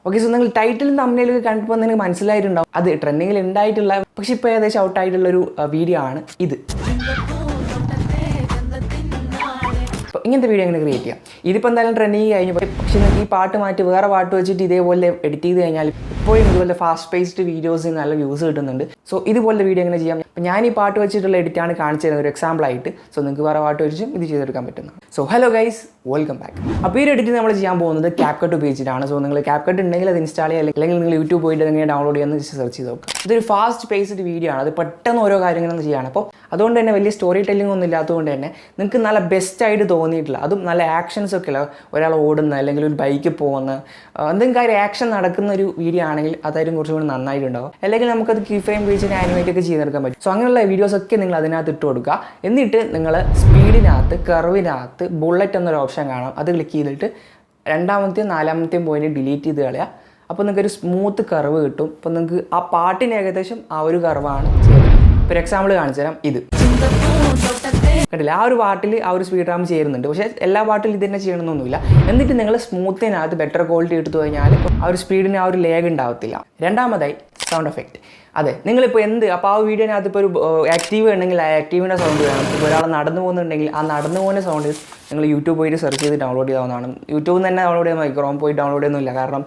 Okay, so നിങ്ങൾ ടൈറ്റിലും തമ്മിലൊക്കെ കണ്ടപ്പോൾ നിങ്ങൾക്ക് മനസ്സിലായിട്ടുണ്ടാവും അത് ട്രെൻഡിങ്ങിൽ ഉണ്ടായിട്ടുള്ള, പക്ഷെ ഇപ്പോൾ ഏകദേശം ഔട്ടായിട്ടുള്ളൊരു വീഡിയോ ആണ് ഇത്. ഇങ്ങനത്തെ വീഡിയോ എങ്ങനെ ക്രിയേറ്റ് ചെയ്യാം? ഇതിപ്പോൾ എന്തായാലും ട്രെൻഡിങ് കഴിഞ്ഞു. പക്ഷേ നിങ്ങൾക്ക് ഈ പാട്ട് മാറ്റി വേറെ പാട്ട് വെച്ചിട്ട് ഇതേപോലെ എഡിറ്റ് ചെയ്ത് കഴിഞ്ഞാൽ ഇപ്പോഴും ഇതുപോലെ ഫാസ്റ്റ് പേസ്ഡ് വീഡിയോസിന് നല്ല വ്യൂസ് കിട്ടുന്നുണ്ട്. സോ ഇതുപോലത്തെ വീഡിയോ എങ്ങനെ ചെയ്യാം? അപ്പോൾ ഞാൻ ഈ പാട്ട് വെച്ചിട്ടുള്ള എഡിറ്റാണ് കാണിച്ചു തരുന്നത് ഒരു എക്സാമ്പിളായിട്ട്. സോ നിങ്ങൾക്ക് വേറെ പാട്ട് വെച്ചും ഇത് ചെയ്തെടുക്കാൻ പറ്റുന്നു. So hello guys, welcome back. അപ്പോൾ ഈ ഒരു എഡിറ്റ് നമ്മൾ ചെയ്യാൻ പോകുന്നത് CapCut ഉപയോഗിച്ചിട്ടാണ്. സോ നിങ്ങൾ CapCut ഉണ്ടെങ്കിൽ അത് ഇൻസ്റ്റാൾ ചെയ്യുക, അല്ലെങ്കിൽ നിങ്ങൾ യൂട്യൂബ് പോയിട്ട് എങ്ങനെ ഡൗൺലോഡ് ചെയ്യാമെന്ന് സെർച്ച് ചെയ്ത് നോക്കുക. ഇതൊരു ഫാസ്റ്റ് പേസ്ഡ് വീഡിയോ ആണ്. അത് പെട്ടെന്ന് ഓരോ കാര്യങ്ങളും ചെയ്യാണ്. അപ്പോൾ അതുകൊണ്ട് തന്നെ വലിയ സ്റ്റോറി ടെല്ലിംഗ് ഒന്നും ഇല്ലാത്തതുകൊണ്ട് തന്നെ നിങ്ങൾക്ക് നല്ല ബെസ്റ്റായിട്ട് തോന്നിയിട്ടില്ല. അതും നല്ല ആക്ഷൻസ് ഒക്കെ ഉള്ള, ഒരാൾ ഓടുന്ന അല്ലെങ്കിൽ ഒരു ബൈക്കിൽ പോകുന്ന എന്തെങ്കിലും കാര്യം ആക്ഷൻ നടക്കുന്ന ഒരു വീഡിയോ ആണെങ്കിൽ അതായിരുന്നു കുറച്ചും കൂടി നന്നായിട്ടുണ്ടാവും. അല്ലെങ്കിൽ നമുക്കത് കീ ഫ്രെയിം ഉപയോഗിച്ച് ആനിമേറ്റ് ഒക്കെ ചെയ്തെടുക്കാൻ പറ്റും. സോ അങ്ങനെയുള്ള വീഡിയോസ് ഒക്കെ നിങ്ങൾ അതിനകത്ത് ഇട്ട് കൊടുക്കുക. എന്നിട്ട് നിങ്ങൾ സ്പീഡിനകത്ത് കർവിനകത്ത് ബുള്ളറ്റ് എന്നൊരു ഓപ്ഷൻ കാണാം, അത് ക്ലിക്ക് ചെയ്തിട്ട് രണ്ടാമത്തെയും നാലാമത്തെയും പോയിന്റ് ഡിലീറ്റ് ചെയ്ത് കളയുക. അപ്പോൾ നിങ്ങൾക്ക് ഒരു സ്മൂത്ത് കർവ് കിട്ടും. അപ്പോൾ നിങ്ങൾക്ക് ആ പാട്ടിന് ഏകദേശം ആ ഒരു കർവാണ് ചെയ്യുന്നത്. ഇപ്പോൾ എക്സാമ്പിൾ കാണിച്ചു തരാം. ഇത് കണ്ടില്ല, ആ ഒരു പാട്ടിൽ ആ ഒരു സ്പീഡ് റാം ചേരുന്നുണ്ട്. പക്ഷേ എല്ലാ പാട്ടിലും ഇത് തന്നെ ചെയ്യണമെന്നൊന്നുമില്ല. എന്നിട്ട് നിങ്ങൾ സ്മൂത്തിനകത്ത് ബെറ്റർ ക്വാളിറ്റി എടുത്തു കഴിഞ്ഞാൽ ആ ഒരു സ്പീഡിന് ആ ഒരു ലേഗ് ഉണ്ടാവത്തില്ല. രണ്ടാമതായി സൗണ്ട് എഫക്റ്റ്. അതെ, നിങ്ങളിപ്പോൾ അപ്പോൾ ആ വീഡിയോനകത്ത് ഇപ്പോൾ ഒരു ആക്റ്റീവ് ഉണ്ടെങ്കിൽ ആ ആക്റ്റീവിൻ്റെ സൗണ്ട് വേണം. ഇപ്പോൾ ഒരാൾ നടന്നു പോകുന്നുണ്ടെങ്കിൽ ആ നടന്നു പോകുന്ന സൗണ്ട് നിങ്ങൾ യൂട്യൂബ് പോയിട്ട് സെർച്ച് ചെയ്ത് ഡൗൺലോഡ് ചെയ്യാവുന്നതാണ്. യൂട്യൂബിൽ നിന്ന് തന്നെ ഡൗൺലോഡ് ചെയ്യാൻ ക്രോം പോയി ഡൗൺലോഡ് ചെയ്യുന്നില്ല. കാരണം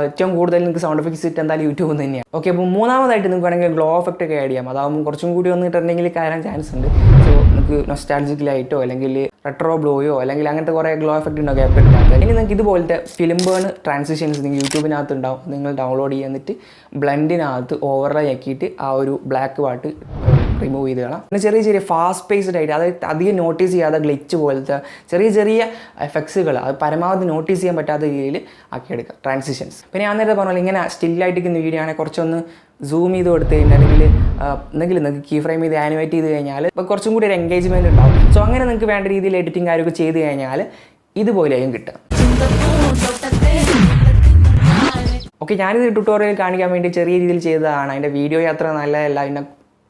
ഏറ്റവും കൂടുതൽ നിങ്ങൾക്ക് സൗണ്ട് എഫക്ട്സ് ഇട്ട് എന്തായാലും യൂട്യൂബിൽ നിന്ന് തന്നെയാണ്. ഓക്കെ, അപ്പോൾ മൂന്നാമതായിട്ട് നിങ്ങൾക്ക് വേണമെങ്കിൽ ഗ്ലോ എഫക്റ്റ് ഒക്കെ ആഡ് ചെയ്യാം. അതാകുമ്പോൾ കുറച്ചും കൂടി വന്നിട്ടുണ്ടെങ്കിൽ കയറാൻ ചാൻസ് ഉണ്ട്. സോ നിങ്ങൾക്ക് നൊസ്റ്റാൾജിക്കലായിട്ടോ അല്ലെങ്കിൽ റെട്രോ ഗ്ലോയോ അല്ലെങ്കിൽ അങ്ങനത്തെ കുറേ ഗ്ലോ എഫക്റ്റ് ഉണ്ടാവും CapCut. ഇനി നിങ്ങൾക്ക് ഇതുപോലത്തെ ഫിലിം ബേൺ ട്രാൻസിഷൻസ് നിങ്ങൾ യൂട്യൂബിനകത്ത് ഉണ്ടാവും. നിങ്ങൾ ഡൗൺലോഡ് ചെയ്യുന്നിട്ട് ബ്ലെൻഡിനകത്ത് ഓവർലൈ ആക്കിയിട്ട് ആ ഒരു ബ്ലാക്ക് പാട്ട് റിമൂവ് ചെയ്ത് കാണാം. പിന്നെ ചെറിയ ചെറിയ ഫാസ്റ്റ് പേസ്ഡ് ആയിട്ട്, അതായത് അധികം നോട്ടീസ് ചെയ്യാതെ ഗ്ലിച്ച് പോലത്തെ ചെറിയ ചെറിയ എഫക്ട്സുകൾ അത് പരമാവധി നോട്ടീസ് ചെയ്യാൻ പറ്റാത്ത രീതിയിൽ ആക്കിയെടുക്കുക ട്രാൻസിഷൻസ്. പിന്നെ ഞാൻ നേരത്തെ പറഞ്ഞാൽ ഇങ്ങനെ സ്റ്റില്ലായിട്ടിരിക്കുന്ന വീഡിയോ ആണെങ്കിൽ കുറച്ചൊന്ന് സൂം ചെയ്ത് കൊടുത്തു കഴിഞ്ഞാൽ അല്ലെങ്കിൽ എന്തെങ്കിലും നിങ്ങൾക്ക് കീ ഫ്രെയിം ചെയ്ത് ആനിമേറ്റ് ചെയ്ത് കഴിഞ്ഞാൽ ഇപ്പോൾ കുറച്ചും കൂടി ഒരു എൻഗേജ്മെൻറ്റ് ഉണ്ടാവും. സോ അങ്ങനെ നിങ്ങൾക്ക് വേണ്ട രീതിയിൽ എഡിറ്റിംഗ് കാര്യമൊക്കെ ചെയ്ത് കഴിഞ്ഞാൽ ഇതുപോലെയും കിട്ടുക. ഓക്കെ, ഞാനിത് ട്യൂട്ടോറിയൽ കാണിക്കാൻ വേണ്ടി ചെറിയ രീതിയിൽ ചെയ്തതാണ്. അതിൻ്റെ വീഡിയോ അത്ര നല്ലതല്ല. പിന്നെ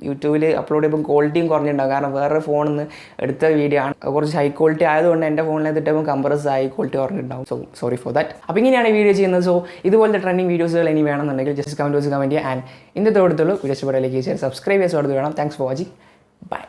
യൂട്യൂബിൽ അപ്ലോഡ് ചെയ്യുമ്പോൾ ക്വാളിറ്റിയും കുറഞ്ഞിട്ടുണ്ടാകും. കാരണം വേറൊരു ഫോണിൽ നിന്ന് എടുത്ത വീഡിയോ ആണ്. കുറച്ച് ഹൈ ക്വാളിറ്റി ആയതുകൊണ്ട് എൻ്റെ ഫോണിൽ ഇട്ടപ്പോൾ കംപ്രസ് ആയി ക്വാളിറ്റി കുറഞ്ഞിട്ടുണ്ടാവും. So sorry for that. അപ്പോൾ ഇങ്ങനെയാണ് വീഡിയോ ചെയ്യുന്നത്. സോ ഇതുപോലത്തെ ട്രെൻഡിങ് വീഡിയോസുകൾ ഇനി വേണമെന്നുണ്ടെങ്കിൽ ജസ്റ്റ് കമൻറ്റ് ബോക്സിൽ കമൻറ്റ് ചെയ്യുക. ആൻഡ് ഇന്നത്തെ അടുത്തുള്ളൂ വീഡിയോ ഇഷ്ടപ്പെടാൻ ലൈക്ക് ചെയ്യുക, സബ്സ്ക്രൈബ് ചെയ്യാൻ വേണം. Thanks for watching. ബൈ.